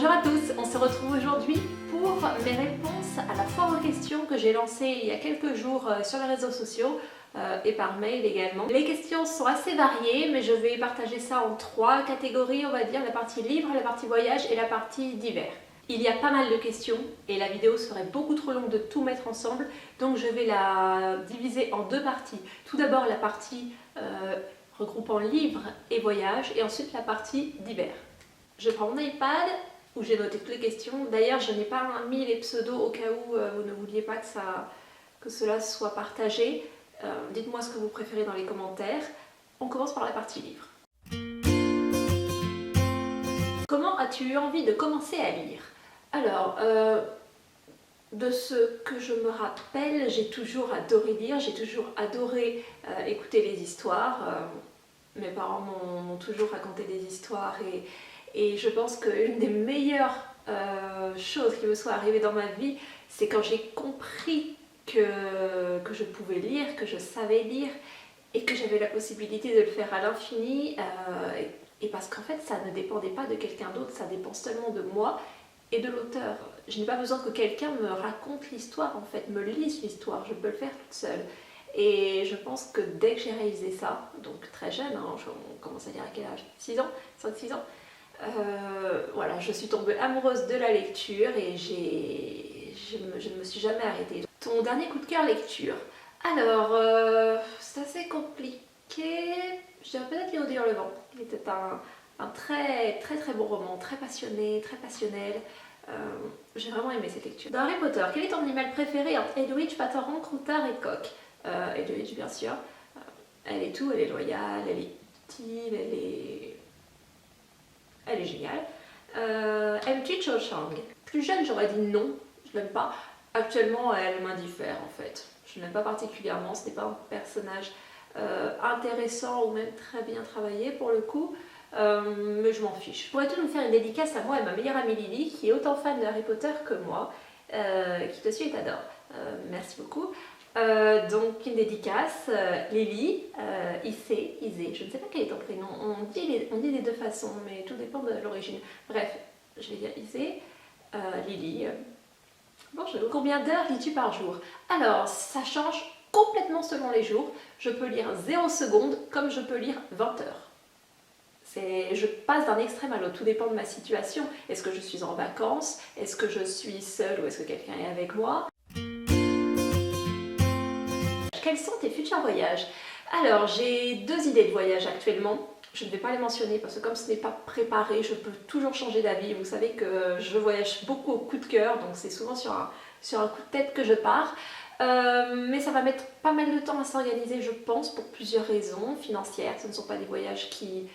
Bonjour à tous, on se retrouve aujourd'hui pour mes réponses à la foire aux questions que j'ai lancée il y a quelques jours sur les réseaux sociaux et par mail également. Les questions sont assez variées, mais je vais partager ça en trois catégories, on va dire, la partie livre, la partie voyage et la partie divers. Il y a pas mal de questions et la vidéo serait beaucoup trop longue de tout mettre ensemble, donc je vais la diviser en deux parties. Tout d'abord la partie regroupant livres et voyage et ensuite la partie divers. Je prends mon iPad où j'ai noté toutes les questions. D'ailleurs, je n'ai pas mis les pseudos au cas où vous ne vouliez pas que cela soit partagé. Dites-moi ce que vous préférez dans les commentaires. On commence par la partie livre. Comment as-tu eu envie de commencer à lire? Alors, de ce que je me rappelle, j'ai toujours adoré lire, j'ai toujours adoré écouter les histoires. Mes parents m'ont toujours raconté des histoires et je pense qu'une des meilleures choses qui me soit arrivée dans ma vie, c'est quand j'ai compris que je pouvais lire, que je savais lire et que j'avais la possibilité de le faire à l'infini. Et parce qu'en fait, ça ne dépendait pas de quelqu'un d'autre, ça dépend seulement de moi et de l'auteur. Je n'ai pas besoin que quelqu'un me raconte l'histoire, en fait, me lise l'histoire, je peux le faire toute seule. Et je pense que dès que j'ai réalisé ça, donc très jeune, hein, on commence à dire à quel âge, 6 ans, 5-6 ans, voilà, je suis tombée amoureuse de la lecture et je ne me suis jamais arrêtée. Ton dernier coup de cœur lecture? Alors, c'est assez compliqué, je dirais peut-être Léo le vent. Il était un très bon roman, très passionné, très passionnel. J'ai vraiment aimé cette lecture. Dans Harry Potter, quel est ton animal préféré entre Hedwig, Patron, Croutard et Coq? Hedwig, bien sûr. Elle est tout, elle est loyale, elle est utile, elle est géniale. Aimes-tu Cho Chang? Plus jeune, j'aurais dit non, je l'aime pas. Actuellement, elle m'indiffère en fait. Je ne l'aime pas particulièrement, ce n'est pas un personnage intéressant ou même très bien travaillé pour le coup. Mais je m'en fiche. Pourrais-tu nous faire une dédicace à moi et ma meilleure amie Lily, qui est autant fan de Harry Potter que moi, qui te suit et t'adore. Merci beaucoup. Donc une dédicace, Lily, Isé, je ne sais pas quel est ton prénom, on dit les deux façons, mais tout dépend de l'origine. Bref, je vais dire Isé, Lily. Bonjour. Combien d'heures lis-tu par jour? Alors, ça change complètement selon les jours. Je peux lire 0 secondes comme je peux lire 20 heures. Je passe d'un extrême à l'autre, tout dépend de ma situation. Est-ce que je suis en vacances? Est-ce que je suis seule ou est-ce que quelqu'un est avec moi? Quels sont tes futurs voyages? Alors, j'ai 2 idées de voyage actuellement. Je ne vais pas les mentionner parce que comme ce n'est pas préparé, je peux toujours changer d'avis. Vous savez que je voyage beaucoup au coup de cœur, donc c'est souvent sur un coup de tête que je pars. Mais ça va mettre pas mal de temps à s'organiser, je pense, pour plusieurs raisons financières. Ce ne sont pas des voyages qui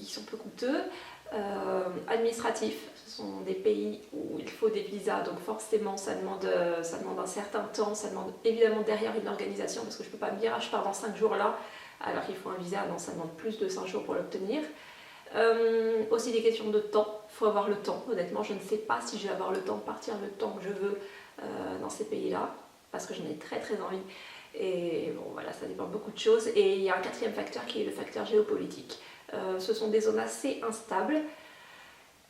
sont peu coûteux. Administratifs, ce sont des pays où il faut des visas, donc forcément ça demande un certain temps, ça demande évidemment derrière une organisation, parce que je ne peux pas me dire ah, je pars dans 5 jours là, alors qu'il faut un visa, non, ça demande plus de 5 jours pour l'obtenir. Aussi des questions de temps, il faut avoir le temps, honnêtement je ne sais pas si je vais avoir le temps de partir le temps que je veux dans ces pays-là, parce que j'en ai très envie. Et bon voilà, ça dépend de beaucoup de choses. Et il y a un 4e facteur qui est le facteur géopolitique. Ce sont des zones assez instables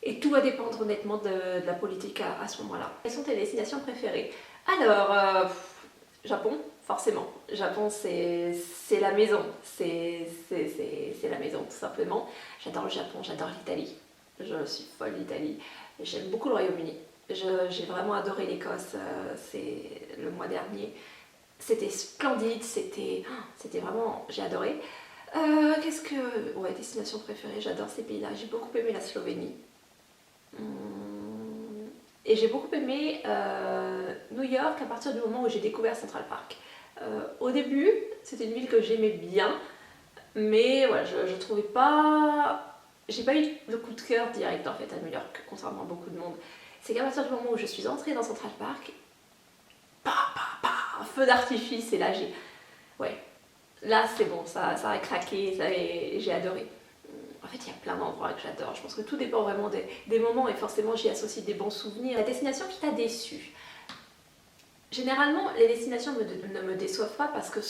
et tout va dépendre honnêtement de la politique à ce moment-là. Quelles sont tes destinations préférées? Alors, Japon, forcément. Japon, c'est la maison. C'est la maison, tout simplement. J'adore le Japon, j'adore l'Italie. Je suis folle d'Italie. J'aime beaucoup le Royaume-Uni. J'ai vraiment adoré l'Écosse, c'est le mois dernier. C'était splendide, c'était vraiment... j'ai adoré. Ouais, destination préférée, j'adore ces pays-là. J'ai beaucoup aimé la Slovénie. Et j'ai beaucoup aimé New York à partir du moment où j'ai découvert Central Park. Au début, c'était une ville que j'aimais bien, mais voilà, je trouvais pas... j'ai pas eu de coup de cœur direct en fait à New York, contrairement à beaucoup de monde. C'est qu'à partir du moment où je suis entrée dans Central Park, un feu d'artifice, et là ouais, là c'est bon, ça a craqué, j'ai adoré. En fait, il y a plein d'endroits que j'adore. Je pense que tout dépend vraiment des moments et forcément j'y associe des bons souvenirs. La destination qui t'a déçu? Généralement, les destinations ne me déçoivent pas parce que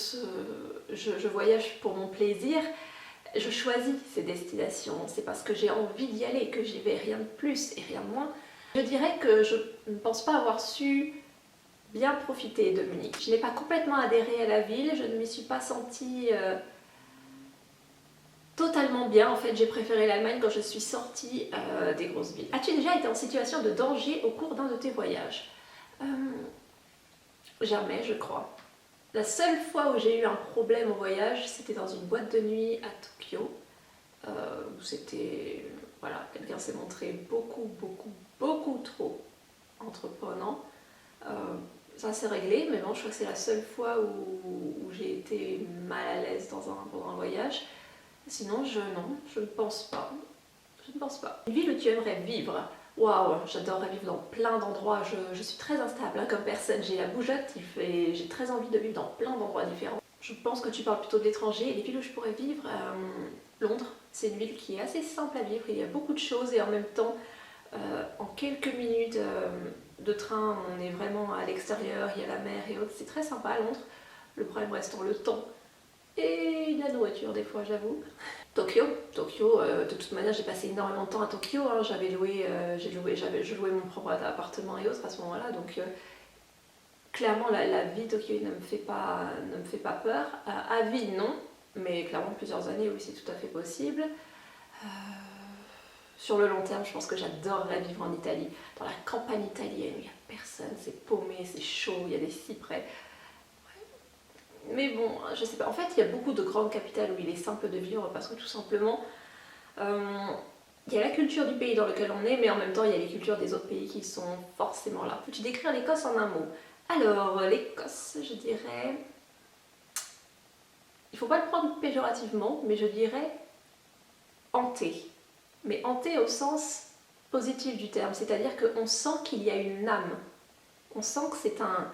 je voyage pour mon plaisir Je choisis ces destinations, c'est parce que j'ai envie d'y aller que j'y vais, rien de plus et rien de moins. Je dirais que je ne pense pas avoir su bien profiter de Munich. Je n'ai pas complètement adhéré à la ville, je ne m'y suis pas sentie totalement bien. En fait, j'ai préféré l'Allemagne quand je suis sortie des grosses villes. As-tu déjà été en situation de danger au cours d'un de tes voyages? Jamais, je crois. La seule fois où j'ai eu un problème au voyage, c'était dans une boîte de nuit à Tokyo, où c'était... Voilà, quelqu'un s'est montré beaucoup trop entreprenant. Ça s'est réglé, mais bon, je crois que c'est la seule fois où j'ai été mal à l'aise pendant un voyage. Sinon, non, je ne pense pas. Je ne pense pas. Une ville où tu aimerais vivre? Waouh, j'adorerais vivre dans plein d'endroits. Je suis très instable hein, comme personne. J'ai la bougeotte, j'ai très envie de vivre dans plein d'endroits différents. Je pense que tu parles plutôt de l'étranger. Et les villes où je pourrais vivre, Londres, c'est une ville qui est assez simple à vivre. Il y a beaucoup de choses et en même temps, en quelques minutes de train, on est vraiment à l'extérieur, il y a la mer et autres. C'est très sympa à Londres. Le problème restant le temps et la nourriture des fois, j'avoue. Tokyo, de toute manière j'ai passé énormément de temps à Tokyo, hein. Je louais mon propre appartement et autres à ce moment-là, donc clairement la vie Tokyo ne me fait pas peur. À vie non, mais clairement plusieurs années oui c'est tout à fait possible. Sur le long terme je pense que j'adorerais vivre en Italie, dans la campagne italienne, il n'y a personne, c'est paumé, c'est chaud, il y a des cyprès. Mais bon, je sais pas, en fait il y a beaucoup de grandes capitales où il est simple de vivre parce que tout simplement il y a la culture du pays dans lequel on est, mais en même temps il y a les cultures des autres pays qui sont forcément là. Peux-tu décrire l'Écosse en un mot? Alors, l'Écosse, je dirais... Il faut pas le prendre péjorativement, mais je dirais hanté. Mais hanté au sens positif du terme, c'est-à-dire qu'on sent qu'il y a une âme. On sent que c'est un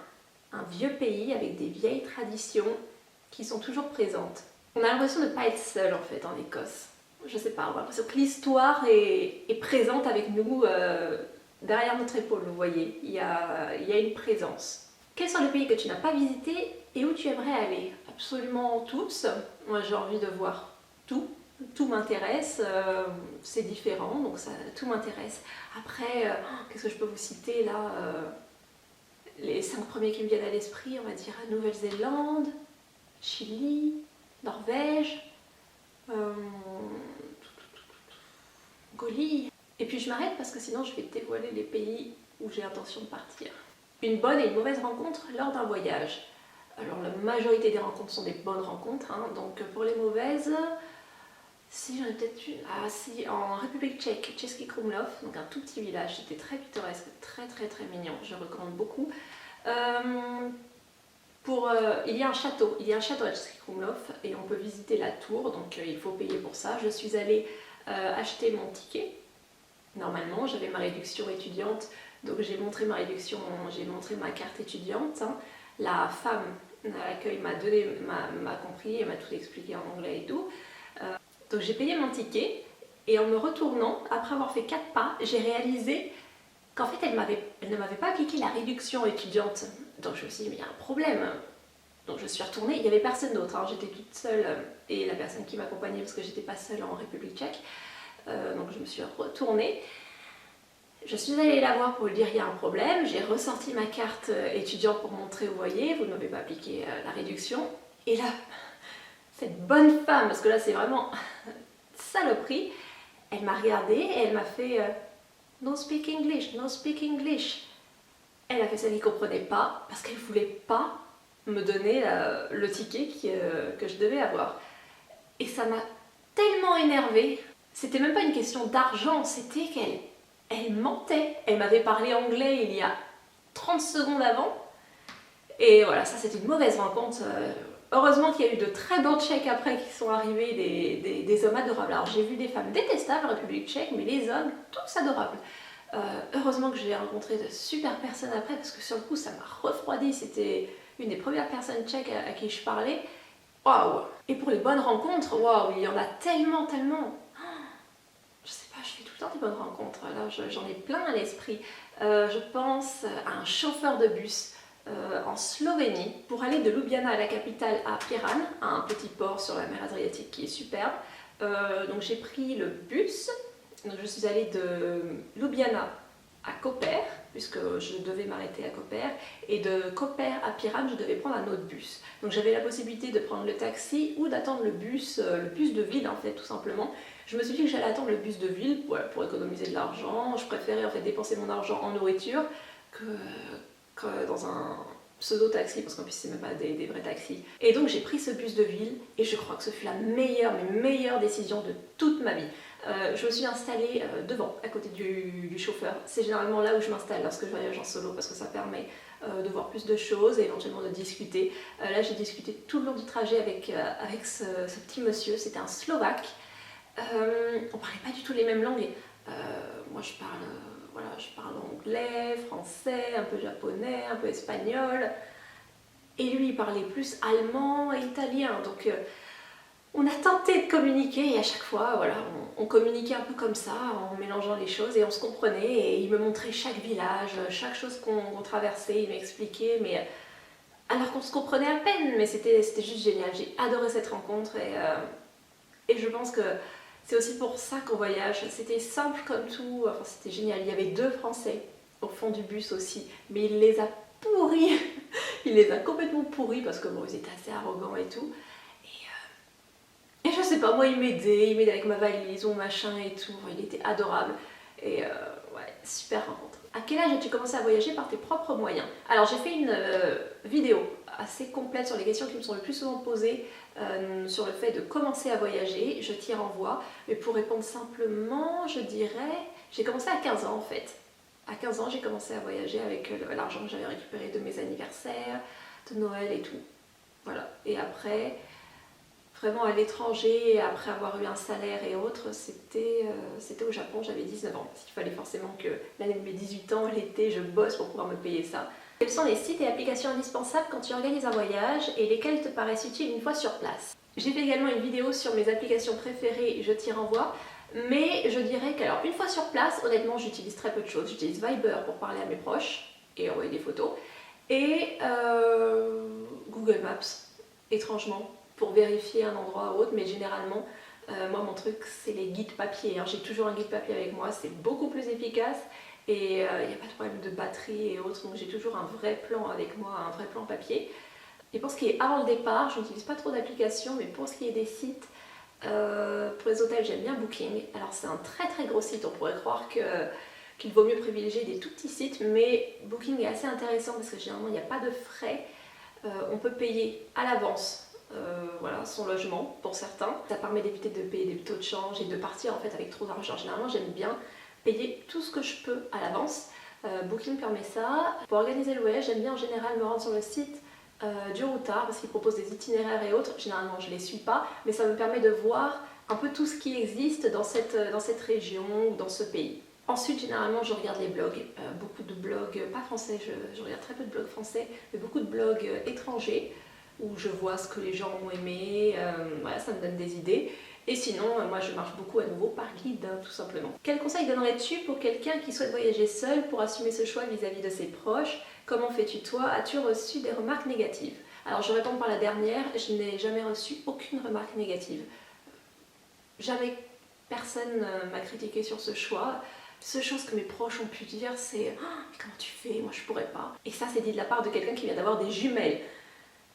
vieux pays avec des vieilles traditions qui sont toujours présentes. On a l'impression de ne pas être seul en fait en Écosse. Je sais pas, on a l'impression que l'histoire est présente avec nous derrière notre épaule, vous voyez. Il y a une présence. Quels sont les pays que tu n'as pas visités et où tu aimerais aller? Absolument tous. Moi j'ai envie de voir tout. Tout m'intéresse, c'est différent, donc tout m'intéresse. Après, qu'est-ce que je peux vous citer là les 5 premiers qui me viennent à l'esprit, on va dire Nouvelle-Zélande, Chili, Norvège, Mongolie. Et puis je m'arrête parce que sinon je vais te dévoiler les pays où j'ai l'intention de partir. Une bonne et une mauvaise rencontre lors d'un voyage. Alors la majorité des rencontres sont des bonnes rencontres, hein, donc pour les mauvaises, si j'en ai peut-être une, si en République tchèque, Český Krumlov, donc un tout petit village, c'était très pittoresque, très mignon, je recommande beaucoup. Il y a un château à Český Krumlov et on peut visiter la tour, donc il faut payer pour ça. Je suis allée acheter mon ticket. Normalement, j'avais ma réduction étudiante, donc j'ai montré ma réduction, j'ai montré ma carte étudiante. Hein. La femme à l'accueil m'a compris et m'a tout expliqué en anglais et tout. Donc j'ai payé mon ticket et en me retournant, après avoir fait 4 pas, j'ai réalisé qu'en fait elle ne m'avait pas appliqué la réduction étudiante. Donc je me suis dit mais il y a un problème. Donc je suis retournée, il n'y avait personne d'autre, hein. J'étais toute seule et la personne qui m'accompagnait parce que j'étais pas seule en République tchèque. Donc je me suis retournée. Je suis allée la voir pour lui dire il y a un problème, j'ai ressorti ma carte étudiante pour montrer, vous voyez, vous ne m'avez pas appliqué la réduction. Et là, cette bonne femme, parce que là c'est vraiment saloperie, elle m'a regardée et elle m'a fait no speak English, no speak English. Elle a fait ça qu'elle ne comprenait pas parce qu'elle ne voulait pas me donner le ticket que je devais avoir. Et ça m'a tellement énervée. C'était même pas une question d'argent, c'était qu'elle mentait. Elle m'avait parlé anglais il y a 30 secondes avant. Et voilà, ça c'était une mauvaise rencontre. Heureusement qu'il y a eu de très bons Tchèques après qui sont arrivés, des hommes adorables. Alors j'ai vu des femmes détestables en République tchèque, mais les hommes, tous adorables. Heureusement que j'ai rencontré de super personnes après, parce que sur le coup ça m'a refroidi. C'était une des premières personnes tchèques à qui je parlais. Waouh! Et pour les bonnes rencontres, waouh, il y en a tellement. Je sais pas, je fais tout le temps des bonnes rencontres. Là, j'en ai plein à l'esprit. Je pense à un chauffeur de bus en Slovénie pour aller de Ljubljana, la capitale, à Piran, un petit port sur la mer Adriatique qui est superbe. Donc j'ai pris le bus, donc je suis allée de Ljubljana à Koper, puisque je devais m'arrêter à Koper, et de Koper à Piran, je devais prendre un autre bus. Donc j'avais la possibilité de prendre le taxi ou d'attendre le bus de ville en fait, tout simplement. Je me suis dit que j'allais attendre le bus de ville pour économiser de l'argent. Je préférais en fait dépenser mon argent en nourriture que dans un pseudo-taxi, parce qu'en plus c'est même pas des vrais taxis. Et donc j'ai pris ce bus de ville, et je crois que ce fut la meilleure décision de toute ma vie. Je me suis installée devant, à côté du chauffeur. C'est généralement là où je m'installe lorsque je voyage en solo, parce que ça permet de voir plus de choses et éventuellement de discuter. Là j'ai discuté tout le long du trajet avec ce petit monsieur, c'était un Slovaque. On parlait pas du tout les mêmes langues. Moi je parle anglais, français, un peu japonais, un peu espagnol. Et lui il parlait plus allemand et italien. Donc on a tenté de communiquer, et à chaque fois, voilà, on communiquait un peu comme ça, en mélangeant les choses, et on se comprenait, et il me montrait chaque village, chaque chose qu'on traversait, il m'expliquait, mais alors qu'on se comprenait à peine, mais c'était juste génial. J'ai adoré cette rencontre, et je pense que c'est aussi pour ça qu'on voyage. C'était simple comme tout, enfin c'était génial. Il y avait 2 Français au fond du bus aussi, mais il les a pourris, il les a complètement pourris, parce que bon, ils étaient assez arrogants et tout. Et je sais pas, moi il m'aidait avec ma valise, mon machin et tout, il était adorable. Et ouais, super rencontre. À quel âge as-tu commencé à voyager par tes propres moyens? Alors j'ai fait une vidéo assez complète sur les questions qui me sont le plus souvent posées sur le fait de commencer à voyager, je t'y renvoie. Mais pour répondre simplement, je dirais, j'ai commencé à 15 ans en fait. À 15 ans j'ai commencé à voyager avec l'argent que j'avais récupéré de mes anniversaires, de Noël et tout. Voilà, et après... Vraiment à l'étranger, après avoir eu un salaire et autres, c'était au Japon, j'avais 19 ans. Parce qu'il fallait forcément que l'année de mes 18 ans, l'été, je bosse pour pouvoir me payer ça. Quels sont les sites et applications indispensables quand tu organises un voyage et lesquels te paraissent utiles une fois sur place? J'ai fait également une vidéo sur mes applications préférées, je t'y renvoie. Mais je dirais qu'alors, une fois sur place, honnêtement, j'utilise très peu de choses. J'utilise Viber pour parler à mes proches et envoyer des photos. Et Google Maps, étrangement, pour vérifier un endroit ou autre, mais généralement, moi mon truc c'est les guides papier. Hein. J'ai toujours un guide papier avec moi, c'est beaucoup plus efficace et il n'y a pas de problème de batterie et autres, donc j'ai toujours un vrai plan avec moi, un vrai plan papier. Et pour ce qui est avant le départ, je n'utilise pas trop d'applications, mais pour ce qui est des sites, pour les hôtels j'aime bien Booking. Alors c'est un très gros site, on pourrait croire qu'il vaut mieux privilégier des tout petits sites, mais Booking est assez intéressant parce que généralement il n'y a pas de frais, on peut payer à l'avance. Voilà, son logement pour certains. Ça permet d'éviter de payer des taux de change et de partir en fait avec trop d'argent. Généralement j'aime bien payer tout ce que je peux à l'avance. Booking permet ça. Pour organiser le voyage, j'aime bien en général me rendre sur le site du routard parce qu'il propose des itinéraires et autres. Généralement je les suis pas, mais ça me permet de voir un peu tout ce qui existe dans cette région ou dans ce pays. Ensuite, généralement, je regarde les blogs, beaucoup de blogs, pas français, je regarde très peu de blogs français, mais beaucoup de blogs étrangers, où je vois ce que les gens ont aimé, voilà, ça me donne des idées. Et sinon, moi je marche beaucoup à nouveau par guide, hein, tout simplement. Quel conseil donnerais-tu pour quelqu'un qui souhaite voyager seul pour assumer ce choix vis-à-vis de ses proches? Comment fais-tu toi? As-tu reçu des remarques négatives? Alors je réponds par la dernière, je n'ai jamais reçu aucune remarque négative. Jamais personne m'a critiqué sur ce choix. La seule chose que mes proches ont pu dire c'est oh, comment tu fais? Moi je pourrais pas. Et ça c'est dit de la part de quelqu'un qui vient d'avoir des jumelles.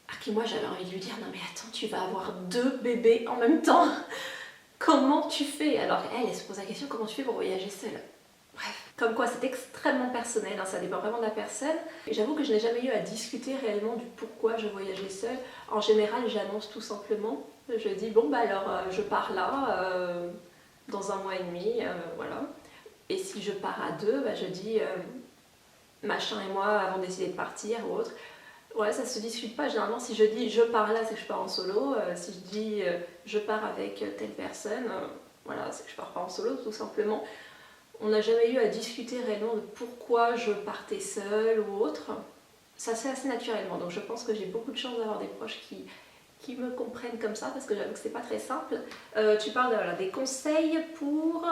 À qui moi j'avais envie de lui dire non mais attends, tu vas avoir 2 bébés en même temps, comment tu fais? Alors elle se pose la question comment tu fais pour voyager seule? Bref, comme quoi c'est extrêmement personnel, hein, ça dépend vraiment de la personne. Et j'avoue que je n'ai jamais eu à discuter réellement du pourquoi je voyageais seule. En général j'annonce tout simplement, je dis bon bah alors je pars là dans 1 mois et demi, voilà. Et si je pars à 2, bah, je dis machin et moi avant de décider de partir ou autre. Ouais, ça se discute pas. Généralement, si je dis je pars là, c'est que je pars en solo. Si je dis je pars avec telle personne, voilà, c'est que je pars pas en solo, tout simplement. On n'a jamais eu à discuter réellement de pourquoi je partais seule ou autre. Ça se fait assez naturellement. Donc je pense que j'ai beaucoup de chance d'avoir des proches qui me comprennent comme ça, parce que j'avoue que c'est pas très simple. Tu parles voilà, des conseils pour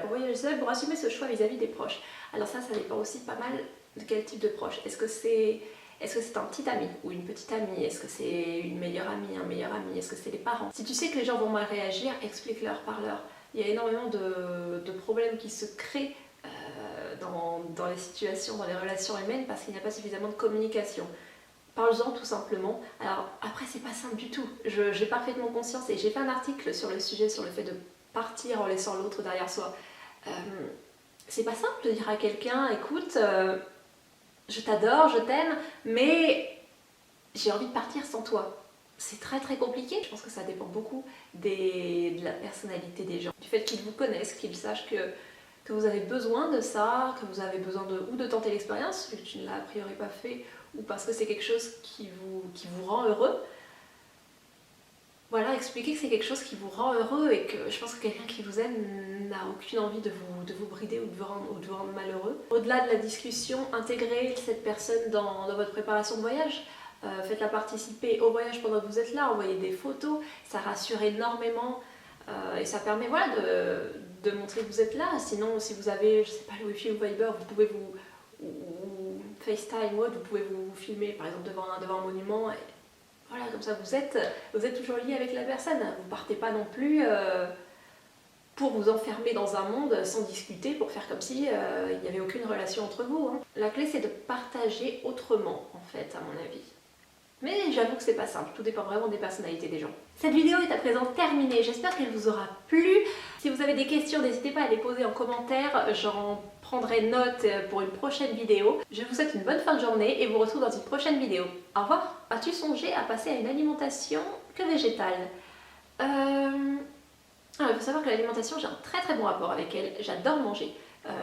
voyager seul, pour assumer ce choix vis-à-vis des proches. Alors ça dépend aussi pas mal de quel type de proche. Est-ce Est-ce que c'est un petit ami ou une petite amie? Est-ce que c'est une meilleure amie, un meilleur ami? Est-ce que c'est les parents? Si tu sais que les gens vont mal réagir, explique-leur, parle-leur. Il y a énormément de problèmes qui se créent dans les situations, dans les relations humaines parce qu'il n'y a pas suffisamment de communication. Parle-en tout simplement. Alors après c'est pas simple du tout, j'ai parfaitement conscience et j'ai fait un article sur le sujet, sur le fait de partir en laissant l'autre derrière soi. C'est pas simple de dire à quelqu'un, écoute, je t'adore, je t'aime, mais j'ai envie de partir sans toi. C'est très très compliqué, je pense que ça dépend beaucoup de la personnalité des gens, du fait qu'ils vous connaissent, qu'ils sachent que vous avez besoin de ça, que vous avez besoin ou de tenter l'expérience, vu que tu ne l'as a priori pas fait, ou parce que c'est quelque chose qui vous rend heureux. Voilà, expliquer que c'est quelque chose qui vous rend heureux et que je pense que quelqu'un qui vous aime n'a aucune envie de vous brider ou de vous rendre malheureux. Au-delà de la discussion, intégrez cette personne dans votre préparation de voyage. Faites-la participer au voyage pendant que vous êtes là, envoyez des photos, ça rassure énormément et ça permet voilà, de montrer que vous êtes là. Sinon, si vous avez, je sais pas, le Wi-Fi ou Viber, vous pouvez ou FaceTime, vous pouvez vous filmer par exemple devant un monument. Et voilà, comme ça vous êtes toujours lié avec la personne. Vous partez pas non plus pour vous enfermer dans un monde sans discuter, pour faire comme si il n'y avait aucune relation entre vous. Hein. La clé c'est de partager autrement en fait, à mon avis. Mais j'avoue que c'est pas simple, tout dépend vraiment des personnalités des gens. Cette vidéo est à présent terminée, j'espère qu'elle vous aura plu. Si vous avez des questions, n'hésitez pas à les poser en commentaire, j'en prendrai note pour une prochaine vidéo. Je vous souhaite une bonne fin de journée et vous retrouve dans une prochaine vidéo. Au revoir. As-tu songé à passer à une alimentation que végétale? Il faut savoir que l'alimentation, j'ai un très très bon rapport avec elle, j'adore manger.